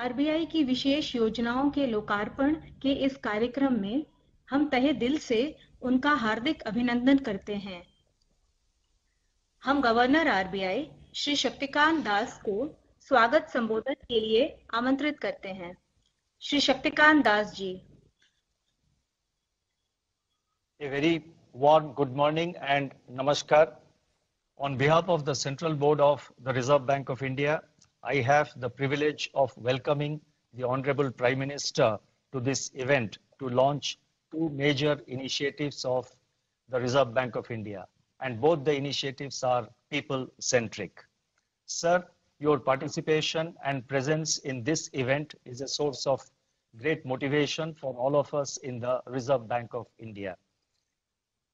RBI की विशेष योजनाओं के लोकार्पण के इस कार्यक्रम में हम तहे दिल से उनका हार्दिक अभिनंदन करते हैं। हम गवर्नर आरबीआई श्री शक्तिकांत दास को स्वागत संबोधन के लिए आमंत्रित करते हैं। Shri Shaktikanta Das ji. A very warm good morning and namaskar. On behalf of the Central Board of the Reserve Bank of India, I have the privilege of welcoming the Honorable Prime Minister to this event to launch two major initiatives of the Reserve Bank of India. And both the initiatives are people-centric. Sir, your participation and presence in this event is a source of great motivation for all of us in the Reserve Bank of India.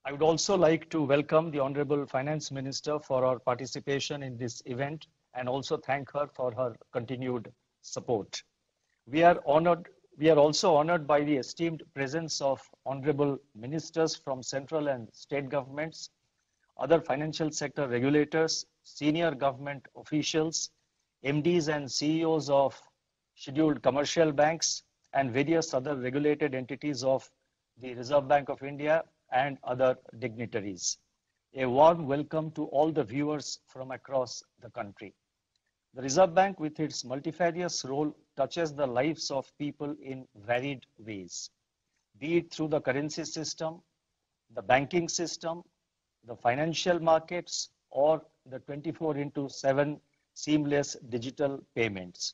I would also like to welcome the Honorable Finance Minister for her participation in this event and also thank her for her continued support. We are also honored by the esteemed presence of Honorable Ministers from central and state governments, other financial sector regulators, senior government officials, MDs and CEOs of scheduled commercial banks, and various other regulated entities of the Reserve Bank of India and other dignitaries. A warm welcome to all the viewers from across the country. The Reserve Bank, with its multifarious role, touches the lives of people in varied ways, be it through the currency system, the banking system, the financial markets, or the 24/7 seamless digital payments.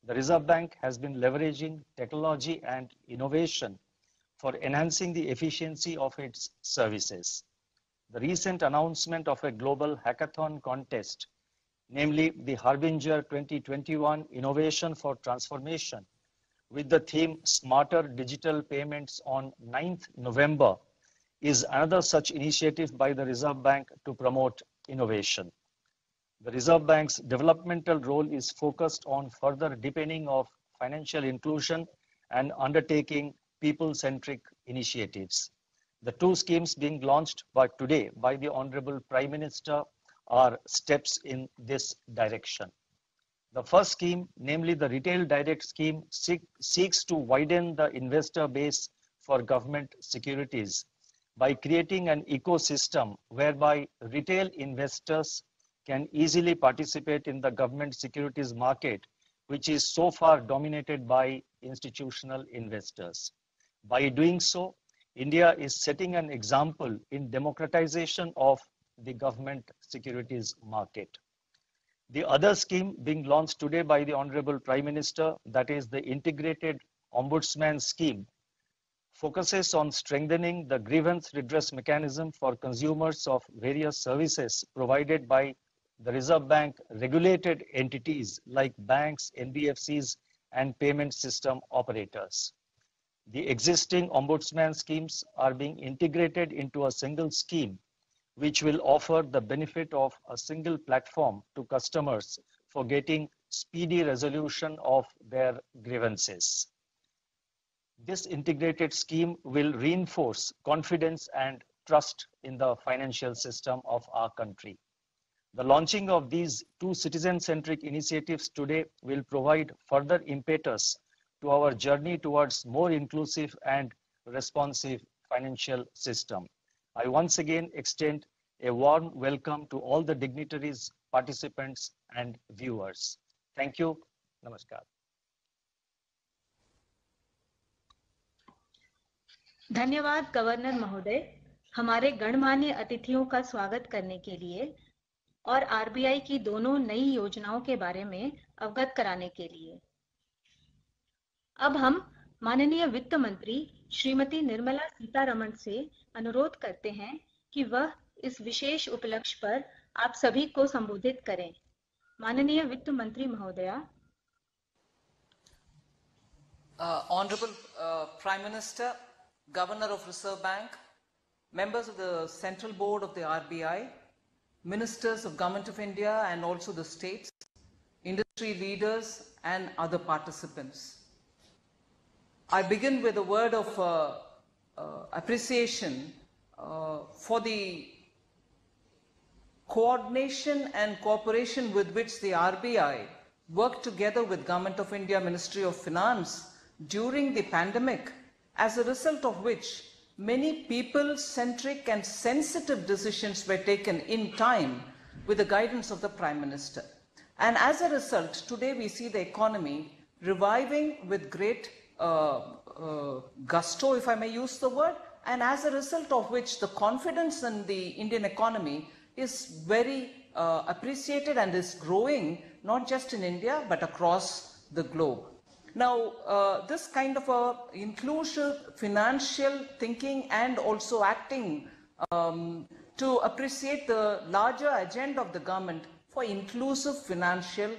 The Reserve Bank has been leveraging technology and innovation for enhancing the efficiency of its services. The recent announcement of a global hackathon contest, namely the Harbinger 2021 Innovation for Transformation, with the theme Smarter Digital Payments on 9th November, is another such initiative by the Reserve Bank to promote innovation. The Reserve Bank's developmental role is focused on further deepening of financial inclusion and undertaking people-centric initiatives. The two schemes being launched today by the Honorable Prime Minister are steps in this direction. The first scheme, namely the Retail Direct Scheme, seeks to widen the investor base for government securities by creating an ecosystem whereby retail investors can easily participate in the government securities market, which is so far dominated by institutional investors. By doing so, India is setting an example in democratization of the government securities market. The other scheme being launched today by the Honorable Prime Minister, that is the Integrated Ombudsman Scheme, focuses on strengthening the grievance redress mechanism for consumers of various services provided by the Reserve Bank regulated entities like banks, NBFCs, and payment system operators. The existing ombudsman schemes are being integrated into a single scheme, which will offer the benefit of a single platform to customers for getting speedy resolution of their grievances. This integrated scheme will reinforce confidence and trust in the financial system of our country. The launching of these two citizen-centric initiatives today will provide further impetus to our journey towards more inclusive and responsive financial system. I once again extend a warm welcome to all the dignitaries, participants, and viewers. Thank you. Namaskar. धन्यवाद governor महोदय, हमारे गणमान्य अतिथियों का स्वागत करने के लिए और आरबीआई की दोनों नई योजनाओं के बारे में अवगत कराने के लिए। अब हम माननीय वित्त मंत्री श्रीमती निर्मला सीतारमण से अनुरोध करते हैं कि वह इस विशेष उपलक्ष्य पर आप सभी को संबोधित करें। माननीय वित्त मंत्री महोदया। Honorable Prime Minister, Governor of Reserve Bank, members of the Central Board of the RBI, ministers of Government of India and also the states, industry leaders and other participants. I begin with a word of appreciation for the coordination and cooperation with which the RBI worked together with Government of India, Ministry of Finance during the pandemic, as a result of which many people-centric and sensitive decisions were taken in time with the guidance of the Prime Minister. And as a result, today we see the economy reviving with great gusto, if I may use the word, and as a result of which the confidence in the Indian economy is very appreciated and is growing, not just in India, but across the globe. Now, this kind of a inclusive financial thinking and also acting to appreciate the larger agenda of the government for inclusive financial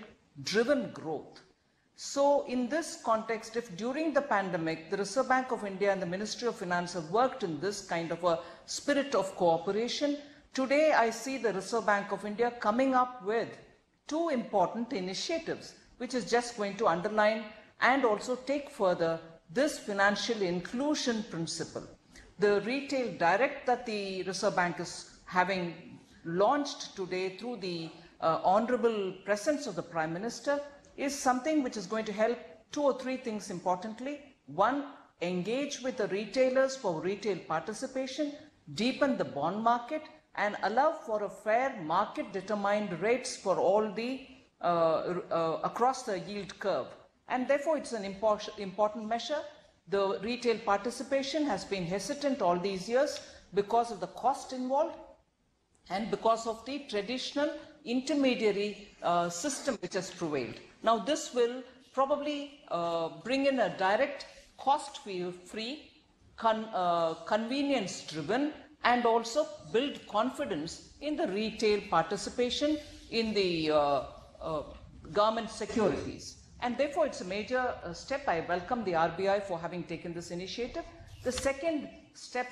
driven growth. So in this context, if during the pandemic, the Reserve Bank of India and the Ministry of Finance have worked in this kind of a spirit of cooperation, today I see the Reserve Bank of India coming up with two important initiatives, which is just going to underline and also take further this financial inclusion principle. The retail direct that the Reserve Bank is having launched today through the honorable presence of the Prime Minister is something which is going to help two or three things importantly. One, engage with the retailers for retail participation, deepen the bond market, and allow for a fair market determined rates for all the across the yield curve. And therefore it's an important measure. The retail participation has been hesitant all these years because of the cost involved and because of the traditional intermediary system which has prevailed. Now this will probably bring in a direct cost-free, convenience-driven, and also build confidence in the retail participation in the government securities. And therefore it's a major step. I welcome the RBI for having taken this initiative. The second step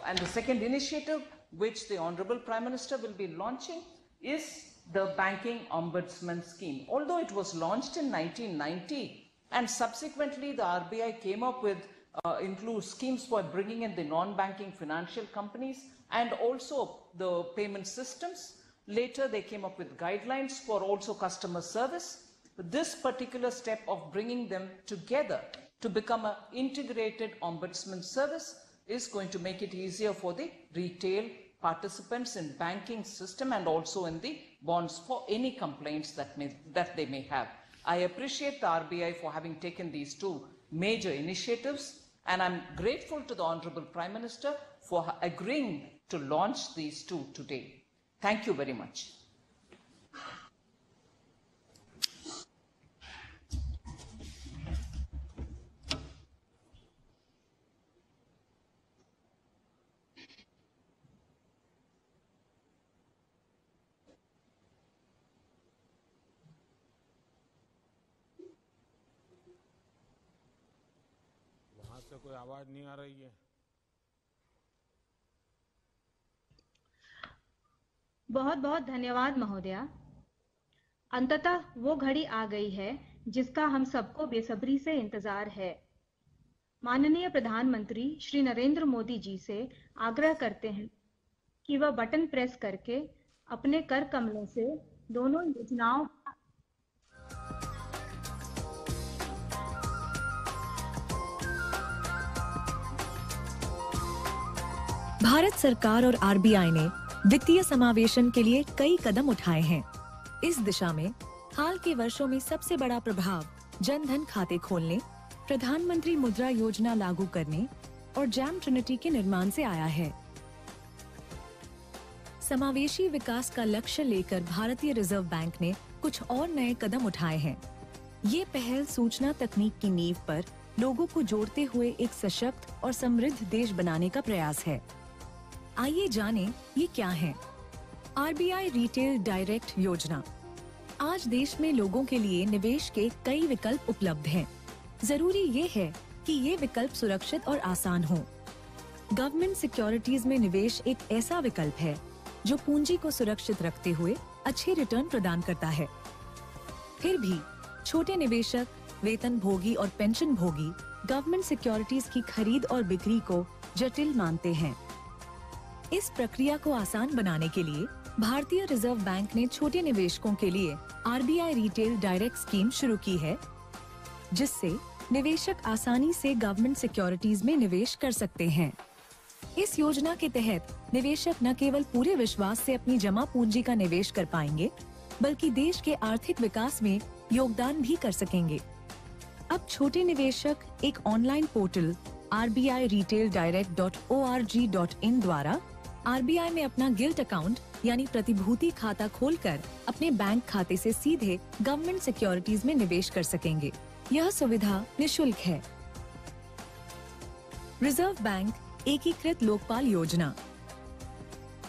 and the second initiative which the Honorable Prime Minister will be launching is the Banking Ombudsman Scheme. Although it was launched in 1990 and subsequently the RBI came up with include schemes for bringing in the non-banking financial companies and also the payment systems. Later they came up with guidelines for also customer service. This particular step of bringing them together to become an integrated ombudsman service is going to make it easier for the retail participants in banking system and also in the bonds for any complaints that they may have. I appreciate the RBI for having taken these two major initiatives, and I'm grateful to the Honorable Prime Minister for agreeing to launch these two today. Thank you very much. से कोई आवाज नहीं आ रही है। बहुत बहुत धन्यवाद महोदया। अंततः वो घड़ी आ गई है जिसका हम सबको बेसब्री से इंतजार है। माननीय प्रधानमंत्री श्री नरेंद्र मोदी जी से आग्रह करते हैं कि वह बटन प्रेस करके अपने कर कमलों से दोनों योजनाओं भारत सरकार और आरबीआई ने वित्तीय समावेशन के लिए कई कदम उठाए हैं। इस दिशा में हाल के वर्षों में सबसे बड़ा प्रभाव जन धन खाते खोलने, प्रधानमंत्री मुद्रा योजना लागू करने और जैम ट्रिनिटी के निर्माण से आया है। समावेशी विकास का लक्ष्य लेकर भारतीय रिजर्व बैंक ने कुछ और नए कदम उठाए हैं। ये पहल सूचना तकनीक की नींव पर लोगों को जोड़ते हुए एक सशक्त और समृद्ध देश बनाने का प्रयास है। आइए जानें ये क्या है। आरबीआई रिटेल डायरेक्ट योजना। आज देश में लोगों के लिए निवेश के कई विकल्प उपलब्ध हैं। जरूरी ये है कि ये विकल्प सुरक्षित और आसान हो। गवर्नमेंट सिक्योरिटीज में निवेश एक ऐसा विकल्प है जो पूंजी को सुरक्षित रखते हुए अच्छे रिटर्न प्रदान करता है। फिर भी छोटे निवेशक, वेतन भोगी और पेंशन भोगी गवर्नमेंट सिक्योरिटीज की खरीद और बिक्री को जटिल मानते हैं। इस प्रक्रिया को आसान बनाने के लिए भारतीय रिजर्व बैंक ने छोटे निवेशकों के लिए आरबीआई रिटेल डायरेक्ट स्कीम शुरू की है, जिससे निवेशक आसानी से गवर्नमेंट सिक्योरिटीज में निवेश कर सकते हैं। इस योजना के तहत निवेशक न केवल पूरे विश्वास से अपनी जमा पूंजी का निवेश कर पाएंगे, बल्कि देश के आर्थिक विकास में योगदान भी कर सकेंगे। अब छोटे निवेशक एक ऑनलाइन पोर्टल RBIRetailDirect.org.in द्वारा आरबीआई में अपना गिल्ट अकाउंट यानी प्रतिभूति खाता खोलकर अपने बैंक खाते से सीधे गवर्नमेंट सिक्योरिटीज में निवेश कर सकेंगे। यह सुविधा निशुल्क है। रिजर्व बैंक एकीकृत लोकपाल योजना।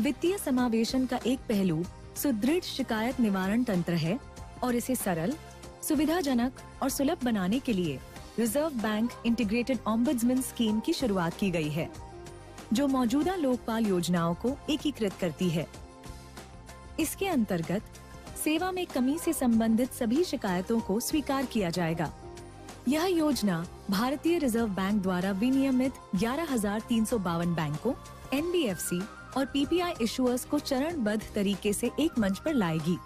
वित्तीय समावेशन का एक पहलू सुदृढ़ शिकायत निवारण तंत्र है और इसे सरल, सुविधाजनक और सुलभ बनाने के लिए reserve bank integrated ombudsman scheme की शुरुआत की गई है, जो मौजूदा लोकपाल योजनाओं को एकीकृत करती है। इसके अंतर्गत सेवा में कमी से संबंधित सभी शिकायतों को स्वीकार किया जाएगा। यह योजना भारतीय रिजर्व बैंक द्वारा विनियमित 11,352 बैंकों, एनबीएफसी और पीपीआई इशुअर्स को चरणबद्ध तरीके से एक मंच पर लाएगी।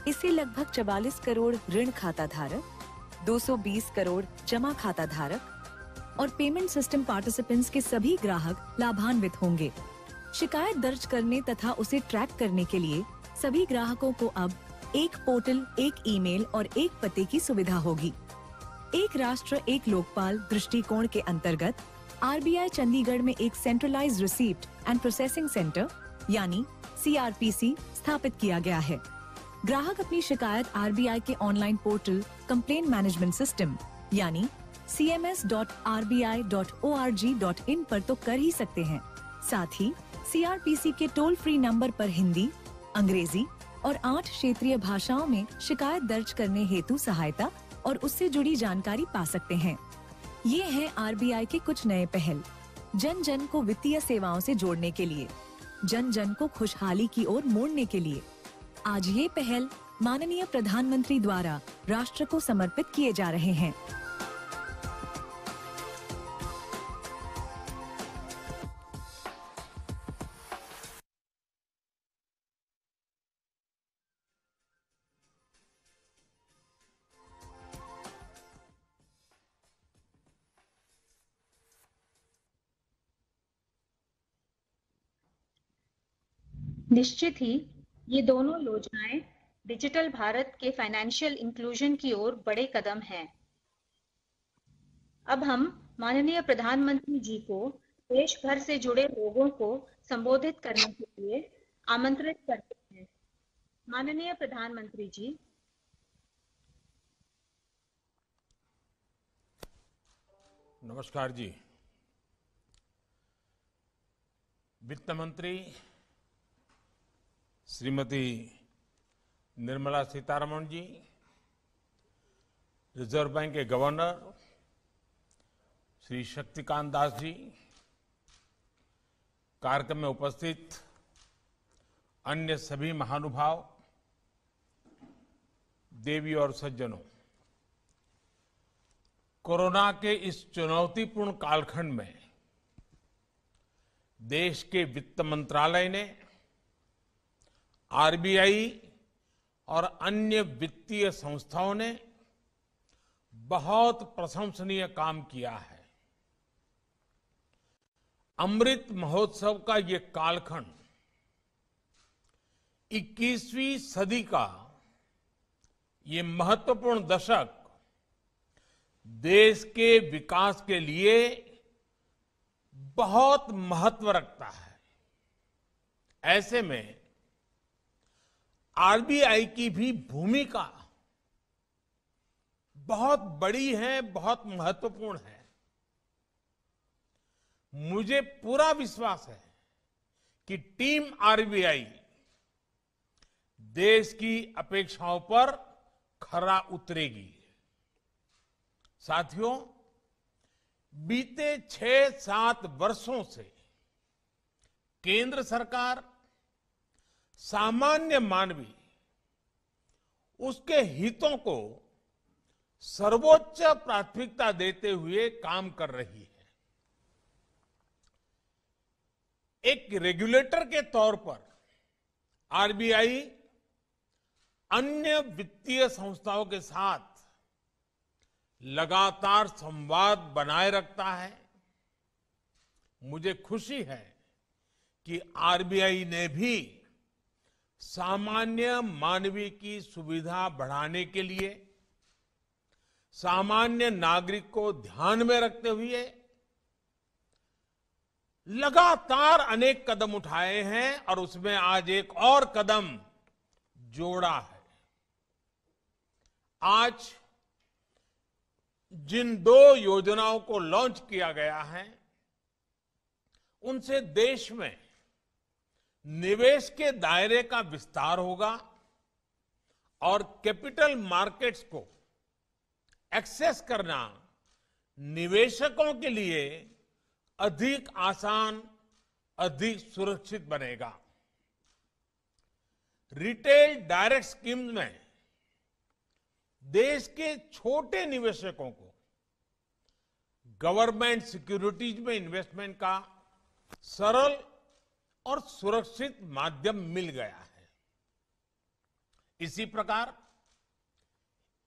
इससे लगभग 44 करोड़ ऋण खाता धारक, 220 करोड़ जमा खाता धारक और पेमेंट सिस्टम पार्टिसिपेंट्स के सभी ग्राहक लाभान्वित होंगे। शिकायत दर्ज करने तथा उसे ट्रैक करने के लिए सभी ग्राहकों को अब एक पोर्टल, एक ईमेल और एक पते की सुविधा होगी। एक राष्ट्र एक लोकपाल दृष्टिकोण के अंतर्गत आरबीआई चंडीगढ़ में एक centralised receipt and processing centre यानी सीआरपीसी स्थापित किया गया है। ग्राहक अपनी शिकायत आरबीआई के online portal complaint management system यानी cms.rbi.org.in पर तो कर ही सकते हैं। साथ ही सीआरपीसी के टोल फ्री नंबर पर हिंदी, अंग्रेजी और 8 क्षेत्रीय भाषाओं में शिकायत दर्ज करने हेतु सहायता और उससे जुड़ी जानकारी पा सकते हैं। ये हैं आरबीआई के कुछ नए पहल, जन जन को वित्तीय सेवाओं से जोड़ने के लिए, जन जन को खुशहाली की ओर मोड़ने के लिए। आज ये पहल माननीय प्रधानमंत्री द्वारा राष्ट्र को समर्पित किए जा रहे हैं। निश्चित ही ये दोनों योजनाएं डिजिटल भारत के फाइनेंशियल इंक्लूजन की ओर बड़े कदम हैं। अब हम माननीय प्रधानमंत्री जी को देश भर से जुड़े लोगों को संबोधित करने के लिए आमंत्रित करते हैं। माननीय प्रधानमंत्री जी। नमस्कार जी। वित्त मंत्री श्रीमती निर्मला सीतारमण जी, रिजर्व बैंक के गवर्नर श्री शक्तिकांत दास जी, कार्यक्रम में उपस्थित अन्य सभी महानुभाव, देवी और सज्जनों, कोरोना के इस चुनौतीपूर्ण कालखंड में देश के वित्त मंत्रालय ने आरबीआई और अन्य वित्तीय संस्थाओं ने बहुत प्रशंसनीय काम किया है। अमृत महोत्सव का ये कालखंड 21वीं सदी का ये महत्वपूर्ण दशक देश के विकास के लिए बहुत महत्व रखता है। ऐसे में आरबीआई की भी भूमिका बहुत बड़ी है, बहुत महत्वपूर्ण है। मुझे पूरा विश्वास है कि टीम आरबीआई देश की अपेक्षाओं पर खरा उतरेगी। साथियों, बीते 6-7 वर्षों से केंद्र सरकार सामान्य मानवी, उसके हितों को सर्वोच्च प्राथमिकता देते हुए काम कर रही है। एक रेगुलेटर के तौर पर आरबीआई अन्य वित्तीय संस्थाओं के साथ लगातार संवाद बनाए रखता है। मुझे खुशी है कि आरबीआई ने भी सामान्य मानवीय की सुविधा बढ़ाने के लिए सामान्य नागरिक को ध्यान में रखते हुए लगातार अनेक कदम उठाए हैं और उसमें आज एक और कदम जोड़ा है। आज जिन 2 योजनाओं को लॉन्च किया गया है, उनसे देश में निवेश के दायरे का विस्तार होगा और कैपिटल मार्केट्स को एक्सेस करना निवेशकों के लिए अधिक आसान, अधिक सुरक्षित बनेगा। रिटेल डायरेक्ट स्कीम्स में देश के छोटे निवेशकों को गवर्नमेंट सिक्योरिटीज में इन्वेस्टमेंट का सरल और सुरक्षित माध्यम मिल गया है। इसी प्रकार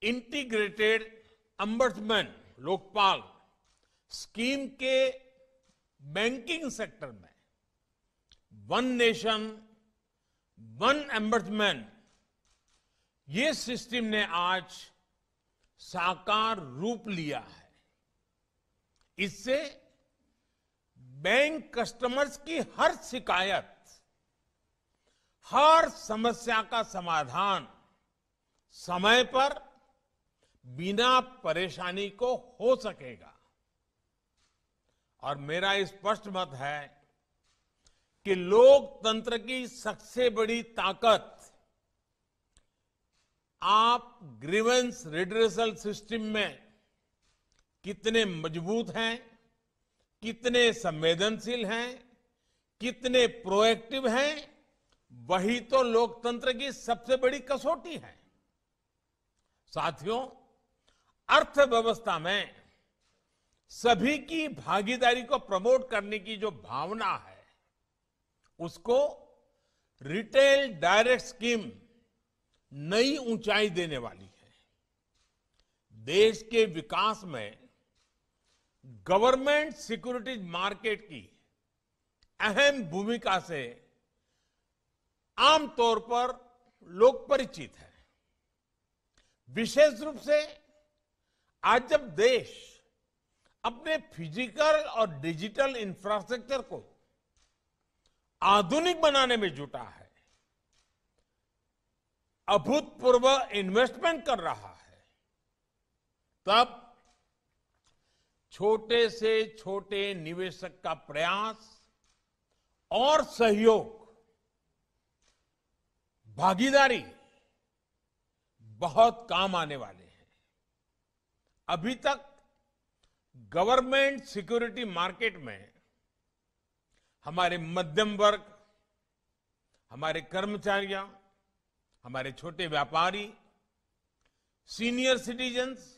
इंटीग्रेटेड अम्बड्समैन लोकपाल स्कीम के बैंकिंग सेक्टर में वन नेशन वन अम्बड्समैन ये सिस्टम ने आज साकार रूप लिया है। इससे बैंक कस्टमर्स की हर शिकायत, हर समस्या का समाधान समय पर बिना परेशानी को हो सकेगा। और मेरा स्पष्ट मत है कि लोकतंत्र की सबसे बड़ी ताकत आप ग्रीवेंस रिड्रेसल सिस्टम में कितने मजबूत हैं, कितने संवेदनशील हैं, कितने प्रोएक्टिव हैं, वही तो लोकतंत्र की सबसे बड़ी कसौटी है। साथियों, अर्थव्यवस्था में सभी की भागीदारी को प्रमोट करने की जो भावना है, उसको रिटेल डायरेक्ट स्कीम नई ऊंचाई देने वाली है। देश के विकास में गवर्नमेंट सिक्योरिटीज मार्केट की अहम भूमिका से आमतौर पर लोग परिचित हैं। विशेष रूप से आज जब देश अपने फिजिकल और डिजिटल इंफ्रास्ट्रक्चर को आधुनिक बनाने में जुटा है, अभूतपूर्व इन्वेस्टमेंट कर रहा है, तब छोटे से छोटे निवेशक का प्रयास और सहयोग, भागीदारी बहुत काम आने वाले हैं। अभी तक गवर्नमेंट सिक्योरिटी मार्केट में हमारे मध्यम वर्ग, हमारे कर्मचारियों, हमारे छोटे व्यापारी, सीनियर सिटीजन्स,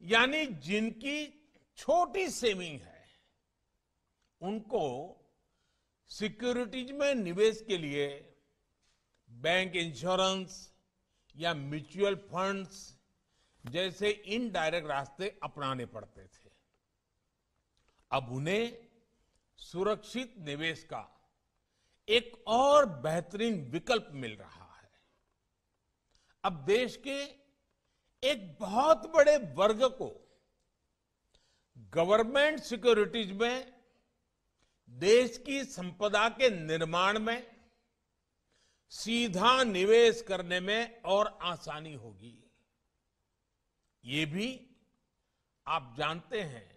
यानी जिनकी छोटी सेविंग है, उनको सिक्योरिटीज में निवेश के लिए बैंक इंश्योरेंस या म्यूचुअल फंड्स जैसे इनडायरेक्ट रास्ते अपनाने पड़ते थे। अब उन्हें सुरक्षित निवेश का एक और बेहतरीन विकल्प मिल रहा है। अब देश के एक बहुत बड़े वर्ग को गवर्नमेंट सिक्योरिटीज में देश की संपदा के निर्माण में सीधा निवेश करने में और आसानी होगी। ये भी आप जानते हैं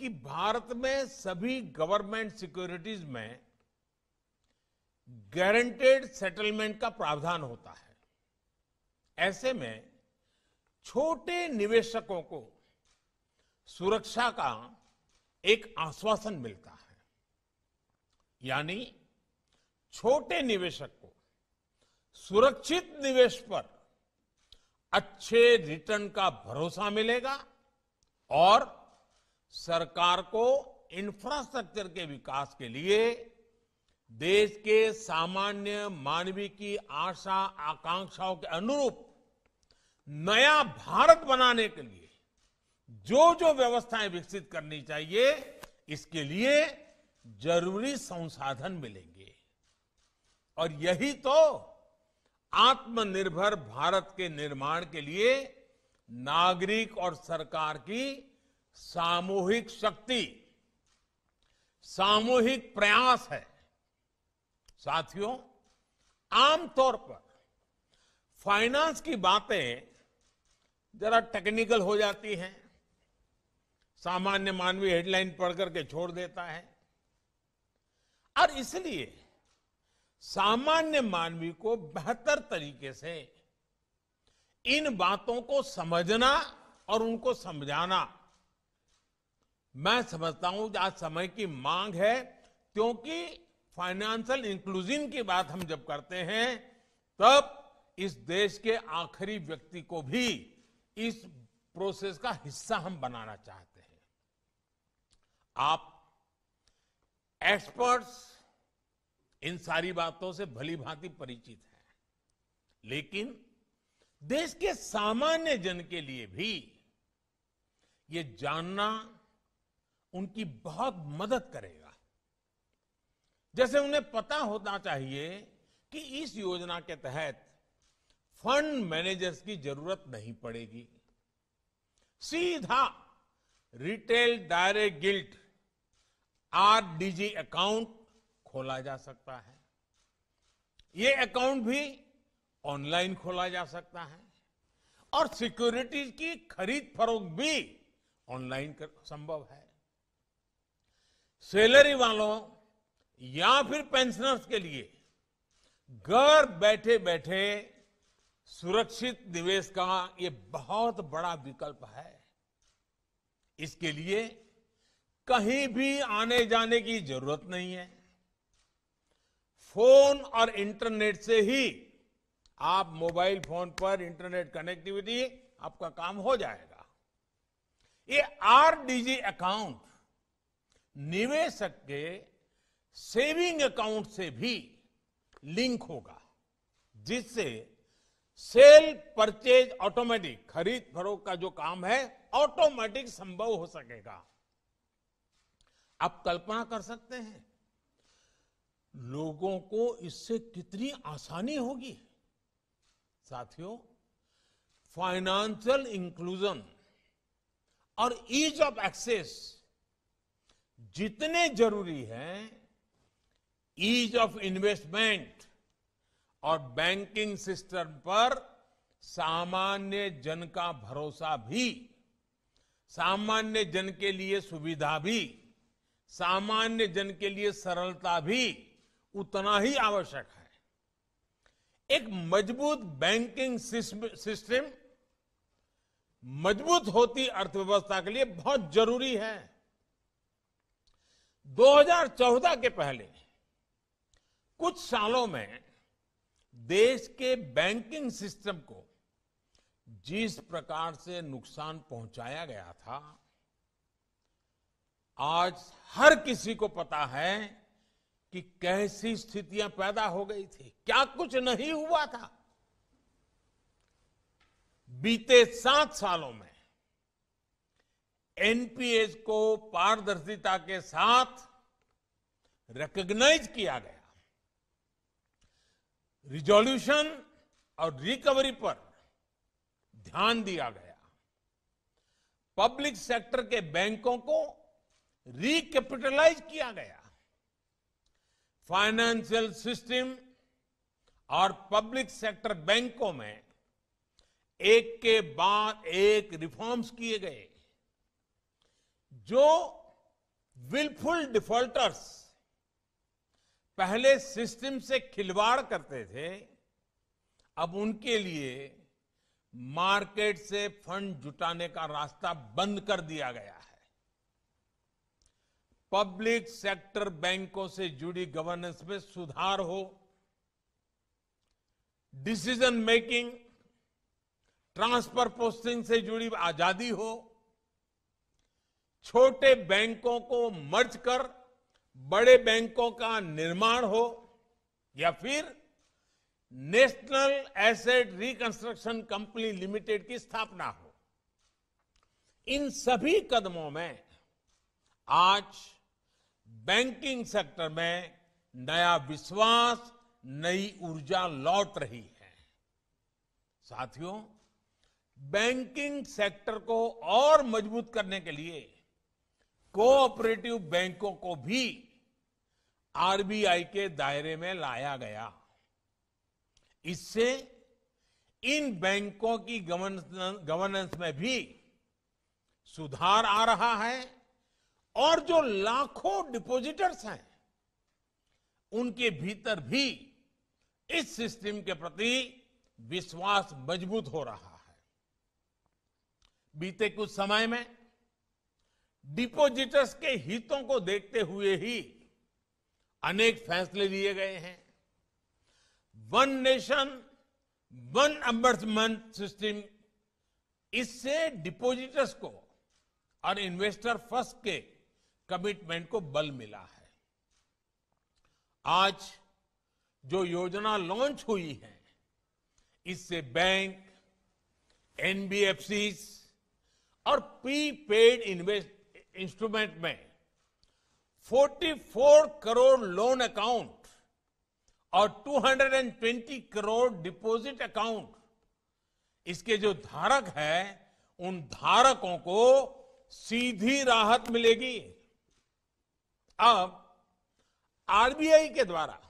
कि भारत में सभी गवर्नमेंट सिक्योरिटीज में गारंटेड सेटलमेंट का प्रावधान होता है। ऐसे में छोटे निवेशकों को सुरक्षा का एक आश्वासन मिलता है, यानी छोटे निवेशक को सुरक्षित निवेश पर अच्छे रिटर्न का भरोसा मिलेगा और सरकार को इंफ्रास्ट्रक्चर के विकास के लिए देश के सामान्य मानवी की आशा आकांक्षाओं के अनुरूप नया भारत बनाने के लिए जो जो व्यवस्थाएं विकसित करनी चाहिए, इसके लिए जरूरी संसाधन मिलेंगे। और यही तो आत्मनिर्भर भारत के निर्माण के लिए नागरिक और सरकार की सामूहिक शक्ति, सामूहिक प्रयास है। साथियों, आमतौर पर फाइनेंस की बातें जरा टेक्निकल हो जाती हैं, सामान्य मानवीय हेडलाइन पढ़ करके छोड़ देता है, और इसलिए सामान्य मानवी को बेहतर तरीके से इन बातों को समझना और उनको समझाना, मैं समझता हूं कि आज समय की मांग है, क्योंकि फाइनेंशियल इंक्लूजन की बात हम जब करते हैं तब इस देश के आखिरी व्यक्ति को भी इस प्रोसेस का हिस्सा हम बनाना चाहते हैं। आप एक्सपर्ट्स इन सारी बातों से भली भांति परिचित हैं, लेकिन देश के सामान्य जन के लिए भी ये जानना उनकी बहुत मदद करेगा। जैसे उन्हें पता होना चाहिए कि इस योजना के तहत फंड मैनेजर्स की जरूरत नहीं पड़ेगी, सीधा retail direct guilt RDG account खोला जा सकता है। ये अकाउंट भी ऑनलाइन खोला जा सकता है और सिक्योरिटीज की खरीद फरोख्त भी ऑनलाइन संभव है। सैलरी वालों या फिर पेंशनर्स के लिए घर बैठे बैठे सुरक्षित निवेश का ये बहुत बड़ा विकल्प है। इसके लिए कहीं भी आने जाने की जरूरत नहीं है। फोन और इंटरनेट से ही आप मोबाइल फोन पर इंटरनेट कनेक्टिविटी आपका काम हो जाएगा। ये आरडीजी अकाउंट निवेशक के सेविंग अकाउंट से भी लिंक होगा, जिससे सेल परचेज ऑटोमेटिक, खरीद फरोख्त का जो काम है ऑटोमेटिक संभव हो सकेगा। आप कल्पना कर सकते हैं लोगों को इससे कितनी आसानी होगी। साथियों, फाइनेंशियल इंक्लूजन और ईज ऑफ एक्सेस जितने जरूरी हैं, ईज ऑफ इन्वेस्टमेंट और बैंकिंग सिस्टम पर सामान्य जन का भरोसा भी, सामान्य जन के लिए सुविधा भी, सामान्य जन के लिए सरलता भी उतना ही आवश्यक है। एक मजबूत बैंकिंग सिस्टम मजबूत होती अर्थव्यवस्था के लिए बहुत जरूरी है। 2014 के पहले कुछ सालों में देश के बैंकिंग सिस्टम को जिस प्रकार से नुकसान पहुंचाया गया था, आज हर किसी को पता है कि कैसी स्थितियां पैदा हो गई थी, क्या कुछ नहीं हुआ था। बीते 7 सालों में एनपीएस को पारदर्शिता के साथ रिकॉग्नाइज किया गया, रिजोल्यूशन और रिकवरी पर ध्यान दिया गया, पब्लिक सेक्टर के बैंकों को रिकैपिटलाइज किया गया, फाइनेंशियल सिस्टम और पब्लिक सेक्टर बैंकों में एक के बाद एक रिफॉर्म्स किए गए। जो विलफुल डिफॉल्टर्स पहले सिस्टम से खिलवाड़ करते थे, अब उनके लिए मार्केट से फंड जुटाने का रास्ता बंद कर दिया गया है। पब्लिक सेक्टर बैंकों से जुड़ी गवर्नेंस में सुधार हो, डिसीजन मेकिंग, ट्रांसफर पोस्टिंग से जुड़ी आजादी हो, छोटे बैंकों को मर्ज कर बड़े बैंकों का निर्माण हो या फिर national asset reconstruction company limited की स्थापना हो, इन सभी कदमों में आज बैंकिंग सेक्टर में नया विश्वास, नई ऊर्जा लौट रही है। साथियों, बैंकिंग सेक्टर को और मजबूत करने के लिए कोऑपरेटिव बैंकों को भी आरबीआई के दायरे में लाया गया। इससे इन बैंकों की गवर्नेंस में भी सुधार आ रहा है और जो लाखों डिपॉजिटर्स हैं उनके भीतर भी इस सिस्टम के प्रति विश्वास मजबूत हो रहा है। बीते कुछ समय में डिपॉजिटर्स के हितों को देखते हुए ही अनेक फैसले लिए गए हैं। वन नेशन वन अम्बर्समेंट सिस्टम, इससे डिपॉजिटर्स को और इन्वेस्टर फर्स्ट के कमिटमेंट को बल मिला है। आज जो योजना लॉन्च हुई है, इससे बैंक, एनबीएफसीज और प्रीपेड इंस्ट्रूमेंट में 44 करोड़ लोन अकाउंट और 220 करोड़ डिपॉजिट अकाउंट, इसके जो धारक हैं उन धारकों को सीधी राहत मिलेगी। अब आरबीआई के द्वारा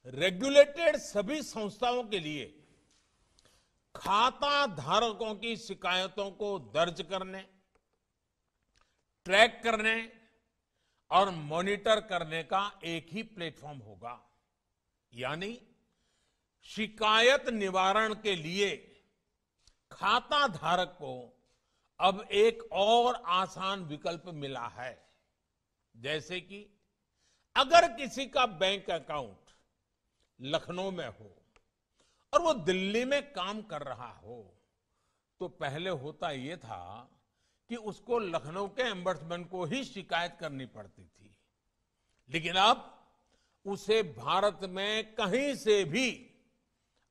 रेगुलेटेड सभी संस्थाओं के लिए खाता धारकों की शिकायतों को दर्ज करने, ट्रैक करने और मॉनिटर करने का एक ही प्लेटफॉर्म होगा। यानी शिकायत निवारण के लिए खाता धारक को अब एक और आसान विकल्प मिला है। जैसे कि अगर किसी का बैंक अकाउंट लखनऊ में हो और वो दिल्ली में काम कर रहा हो, तो पहले होता ये था कि उसको लखनऊ के एम्बर्समेंट को ही शिकायत करनी पड़ती थी, लेकिन अब उसे भारत में कहीं से भी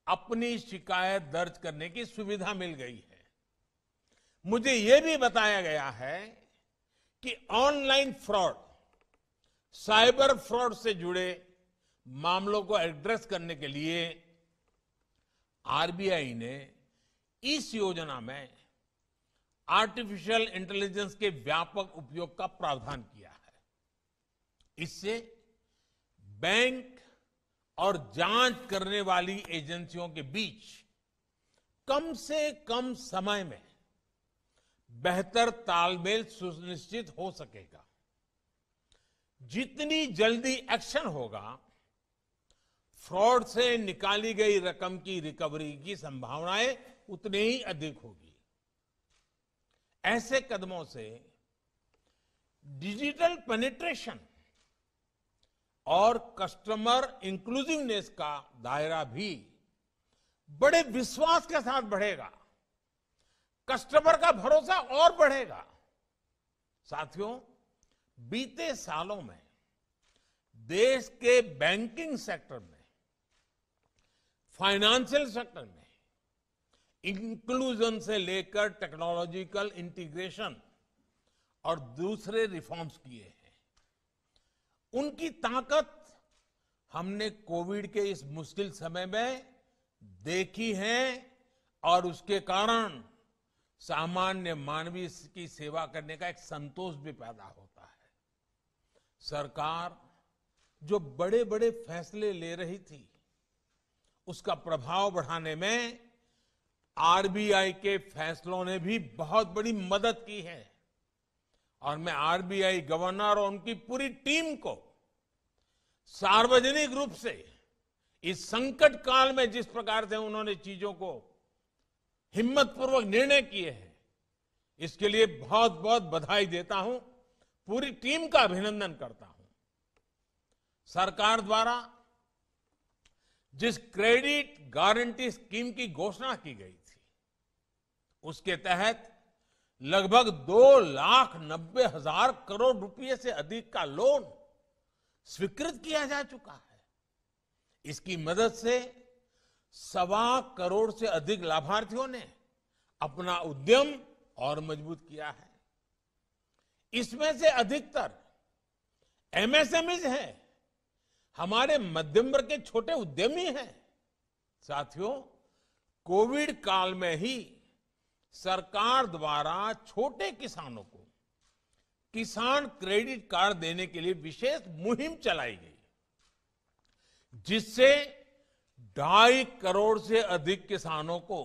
अपनी शिकायत दर्ज करने की सुविधा मिल गई है। मुझे यह भी बताया गया है कि ऑनलाइन फ्रॉड, साइबर फ्रॉड से जुड़े मामलों को एड्रेस करने के लिए आरबीआई ने इस योजना में आर्टिफिशियल इंटेलिजेंस के व्यापक उपयोग का प्रावधान किया है। इससे बैंक और जांच करने वाली एजेंसियों के बीच कम से कम समय में बेहतर तालमेल सुनिश्चित हो सकेगा। जितनी जल्दी एक्शन होगा, फ्रॉड से निकाली गई रकम की रिकवरी की संभावनाएं उतनी ही अधिक होगी। ऐसे कदमों से डिजिटल पेनिट्रेशन और कस्टमर इंक्लूसिवनेस का दायरा भी बड़े विश्वास के साथ बढ़ेगा, कस्टमर का भरोसा और बढ़ेगा। साथियों, बीते सालों में देश के बैंकिंग सेक्टर में, फाइनेंशियल सेक्टर में इंक्लूजन से लेकर टेक्नोलॉजिकल इंटीग्रेशन और दूसरे रिफॉर्म्स किए हैं। उनकी ताकत हमने कोविड के इस मुश्किल समय में देखी है और उसके कारण सामान्य मानवीय की सेवा करने का एक संतोष भी पैदा होता है। सरकार जो बड़े बड़े फैसले ले रही थी, उसका प्रभाव बढ़ाने में आरबीआई के फैसलों ने भी बहुत बड़ी मदद की है और मैं आरबीआई गवर्नर और उनकी पूरी टीम को सार्वजनिक रूप से इस संकट काल में जिस प्रकार से उन्होंने चीजों को हिम्मतपूर्वक निर्णय किए हैं, इसके लिए बहुत बहुत बधाई देता हूं, पूरी टीम का अभिनंदन करता हूं। सरकार द्वारा जिस क्रेडिट गारंटी स्कीम की घोषणा की गई थी, उसके तहत लगभग 2,90,000 करोड़ रुपए से अधिक का लोन स्वीकृत किया जा चुका है। इसकी मदद से 1.25 करोड़ से अधिक लाभार्थियों ने अपना उद्यम और मजबूत किया है। इसमें से अधिकतर एमएसएमईज हैं, हमारे मध्यम वर्ग के छोटे उद्यमी हैं। साथियों, कोविड काल में ही सरकार द्वारा छोटे किसानों को किसान क्रेडिट कार्ड देने के लिए विशेष मुहिम चलाई गई, जिससे 2.5 करोड़ से अधिक किसानों को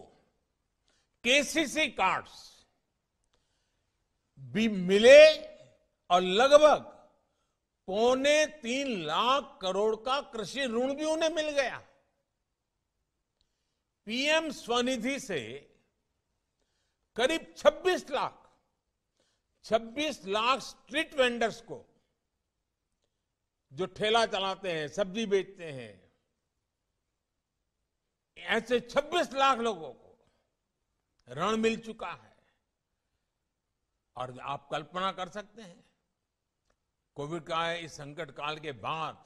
केसीसी कार्ड्स भी मिले और लगभग 2.25 लाख करोड़ का कृषि ऋण भी उन्हें मिल गया। पीएम स्वनिधि से करीब 26 लाख स्ट्रीट वेंडर्स को, जो ठेला चलाते हैं, सब्जी बेचते हैं, ऐसे 26 लाख लोगों को ऋण मिल चुका है। और आप कल्पना कर सकते हैं, कोविड का इस संकट काल के बाद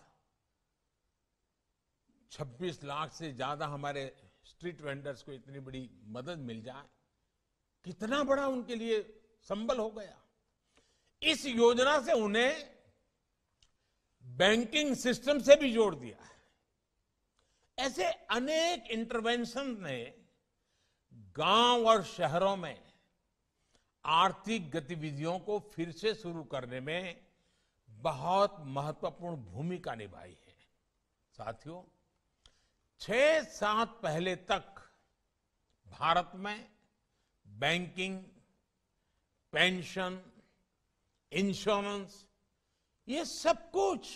26 लाख से ज्यादा हमारे स्ट्रीट वेंडर्स को इतनी बड़ी मदद मिल जाए, कितना बड़ा उनके लिए संबल हो गया। इस योजना से उन्हें बैंकिंग सिस्टम से भी जोड़ दिया है। ऐसे अनेक इंटरवेंशन ने गांव और शहरों में आर्थिक गतिविधियों को फिर से शुरू करने में बहुत महत्वपूर्ण भूमिका निभाई है। साथियों, 6-7 पहले तक भारत में बैंकिंग, पेंशन, इंश्योरेंस, ये सब कुछ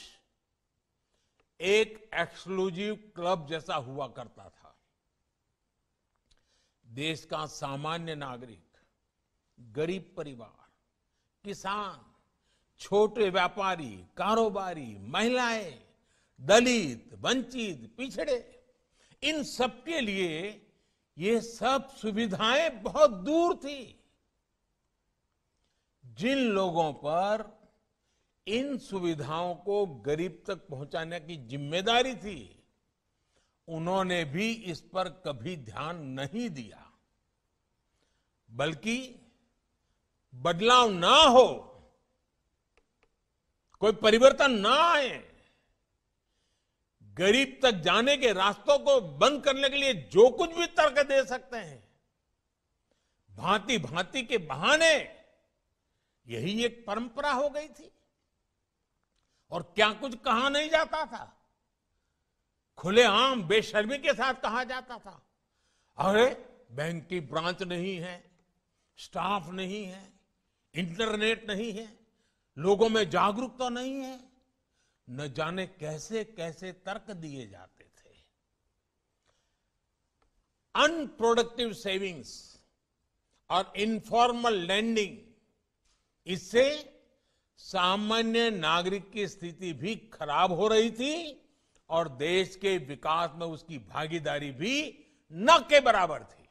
एक एक्सक्लूसिव क्लब जैसा हुआ करता था। देश का सामान्य नागरिक, गरीब परिवार, किसान, छोटे व्यापारी, कारोबारी, महिलाएं, दलित, वंचित, पिछड़े, इन सबके लिए ये सब सुविधाएं बहुत दूर थी। जिन लोगों पर इन सुविधाओं को गरीब तक पहुंचाने की जिम्मेदारी थी, उन्होंने भी इस पर कभी ध्यान नहीं दिया। बल्कि बदलाव ना हो, कोई परिवर्तन ना आए, गरीब तक जाने के रास्तों को बंद करने के लिए जो कुछ भी तर्क दे सकते हैं, भांति भांति के बहाने, यही एक परंपरा हो गई थी। और क्या कुछ कहा नहीं जाता था, खुलेआम बेशर्मी के साथ कहा जाता था, अरे बैंक की ब्रांच नहीं है, स्टाफ नहीं है, इंटरनेट नहीं है, लोगों में जागरूकता नहीं है, न जाने कैसे कैसे तर्क दिए जाते थे। अनप्रोडक्टिव सेविंग्स और इनफॉर्मल लैंडिंग, इससे सामान्य नागरिक की स्थिति भी खराब हो रही थी और देश के विकास में उसकी भागीदारी भी न के बराबर थी।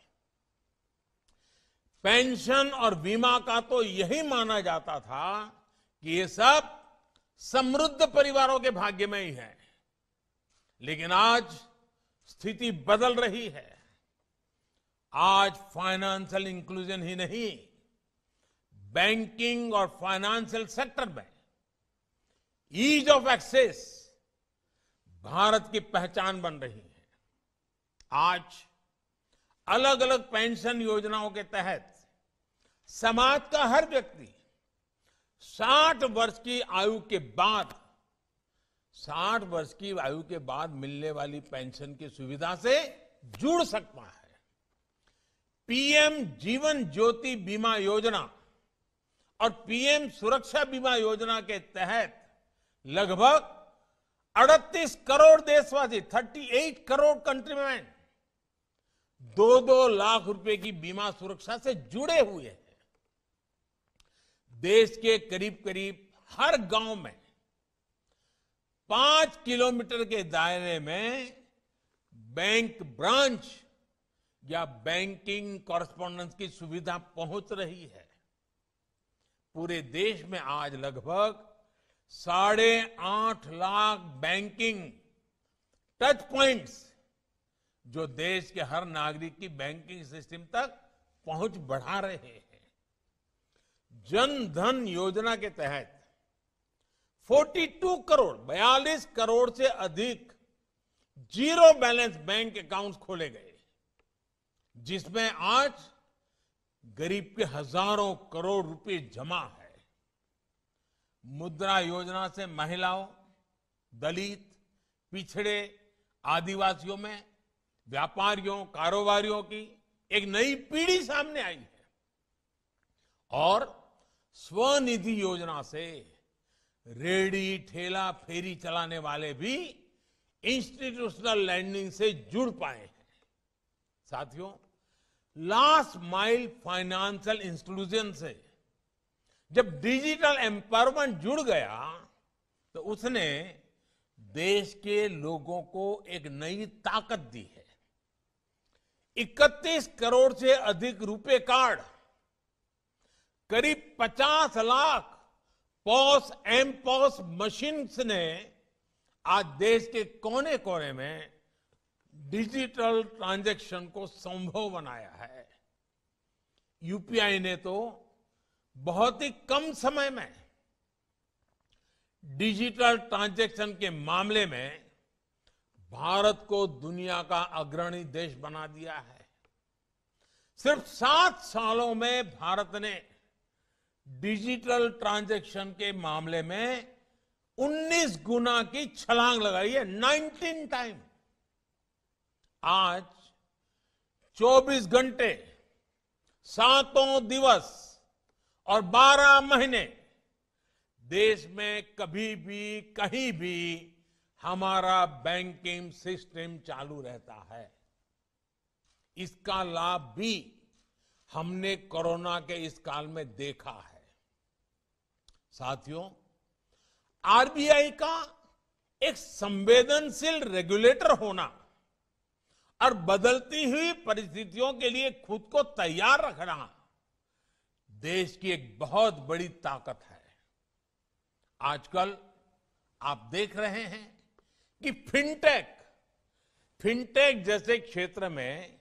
पेंशन और बीमा का तो यही माना जाता था कि ये सब समृद्ध परिवारों के भाग्य में ही है। लेकिन आज स्थिति बदल रही है। आज फाइनेंशियल इंक्लूजन ही नहीं, बैंकिंग और फाइनेंशियल सेक्टर में ईज ऑफ एक्सेस भारत की पहचान बन रही है। आज अलग अलग पेंशन योजनाओं के तहत समाज का हर व्यक्ति 60 वर्ष की आयु के बाद 60 वर्ष की आयु के बाद मिलने वाली पेंशन की सुविधा से जुड़ सकता है। पीएम जीवन ज्योति बीमा योजना और पीएम सुरक्षा बीमा योजना के तहत लगभग 38 करोड़ देशवासी, 38 करोड़ कंट्रीमैन 2-2 लाख रुपए की बीमा सुरक्षा से जुड़े हुए हैं। देश के करीब करीब हर गांव में 5 किलोमीटर के दायरे में बैंक ब्रांच या बैंकिंग कॉरेस्पॉन्डेंस की सुविधा पहुंच रही है। पूरे देश में आज लगभग 8.5 लाख बैंकिंग टच पॉइंट्स जो देश के हर नागरिक की बैंकिंग सिस्टम तक पहुंच बढ़ा रहे हैं। जन धन योजना के तहत 42 करोड़ से अधिक जीरो बैलेंस बैंक अकाउंट्स खोले गए, जिसमें आज गरीब के हजारों करोड़ रुपए जमा है। मुद्रा योजना से महिलाओं, दलित, पिछड़े, आदिवासियों में व्यापारियों, कारोबारियों की एक नई पीढ़ी सामने आई है। और स्वनिधि योजना से रेहड़ी, ठेला, फेरी चलाने वाले भी इंस्टीट्यूशनल लैंडिंग से जुड़ पाए हैं। साथियों, लास्ट माइल फाइनेंशियल इंस्टीट्यूशन से जब डिजिटल एम्पावरमेंट जुड़ गया तो उसने देश के लोगों को एक नई ताकत दी है। 31 करोड़ से अधिक रुपए कार्ड, करीब 50 लाख पॉस एमपॉस मशीन्स ने आज देश के कोने कोने में डिजिटल ट्रांजैक्शन को संभव बनाया है। यूपीआई ने तो बहुत ही कम समय में डिजिटल ट्रांजैक्शन के मामले में भारत को दुनिया का अग्रणी देश बना दिया है। सिर्फ 7 सालों में भारत ने डिजिटल ट्रांजैक्शन के मामले में 19 गुना की छलांग लगाई है, 19 टाइम। आज 24 घंटे, 7 दिवस और 12 महीने देश में कभी भी कहीं भी हमारा बैंकिंग सिस्टम चालू रहता है। इसका लाभ भी हमने कोरोना के इस काल में देखा है। साथियों, आरबीआई का एक संवेदनशील रेगुलेटर होना और बदलती हुई परिस्थितियों के लिए खुद को तैयार रखना देश की एक बहुत बड़ी ताकत है। आजकल आप देख रहे हैं कि फिनटेक जैसे क्षेत्र में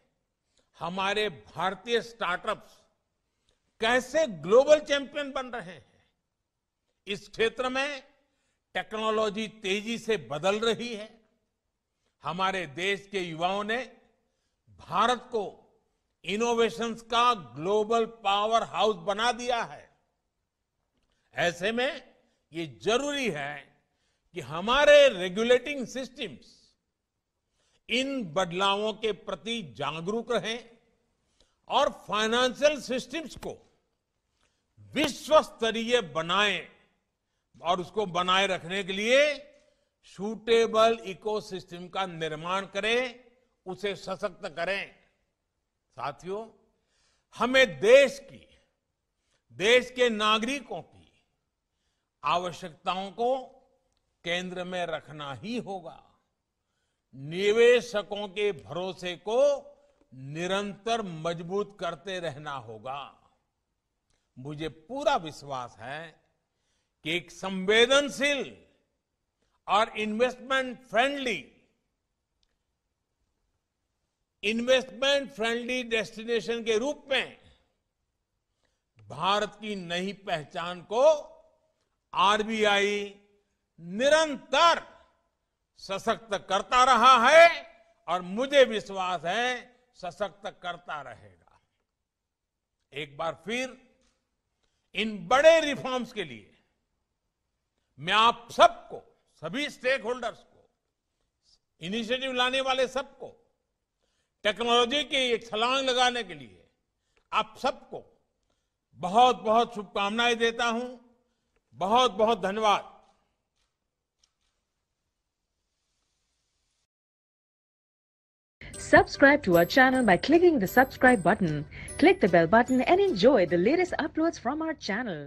हमारे भारतीय स्टार्टअप्स कैसे ग्लोबल चैंपियन बन रहे हैं। इस क्षेत्र में टेक्नोलॉजी तेजी से बदल रही है। हमारे देश के युवाओं ने भारत को इनोवेशंस का ग्लोबल पावर हाउस बना दिया है। ऐसे में ये जरूरी है कि हमारे रेगुलेटिंग सिस्टम्स इन बदलावों के प्रति जागरूक रहें और फाइनेंशियल सिस्टम्स को विश्व स्तरीय बनाएं और उसको बनाए रखने के लिए सूटेबल इकोसिस्टम का निर्माण करें, उसे सशक्त करें। साथियों, हमें देश के नागरिकों की आवश्यकताओं को केंद्र में रखना ही होगा। निवेशकों के भरोसे को निरंतर मजबूत करते रहना होगा। मुझे पूरा विश्वास है कि एक संवेदनशील और इन्वेस्टमेंट फ्रेंडली डेस्टिनेशन के रूप में भारत की नई पहचान को आरबीआई निरंतर सशक्त करता रहा है और मुझे विश्वास है सशक्त करता रहेगा। एक बार फिर इन बड़े रिफॉर्म्स के लिए मैं आप सबको, सभी स्टेक होल्डर्स को, इनिशिएटिव लाने वाले सबको, टेक्नोलॉजी की एक छलांग लगाने के लिए आप सबको बहुत बहुत शुभकामनाएं देता हूं। बहुत बहुत धन्यवाद। Subscribe to our channel by clicking the subscribe button. Click the bell button and enjoy the latest uploads from our channel.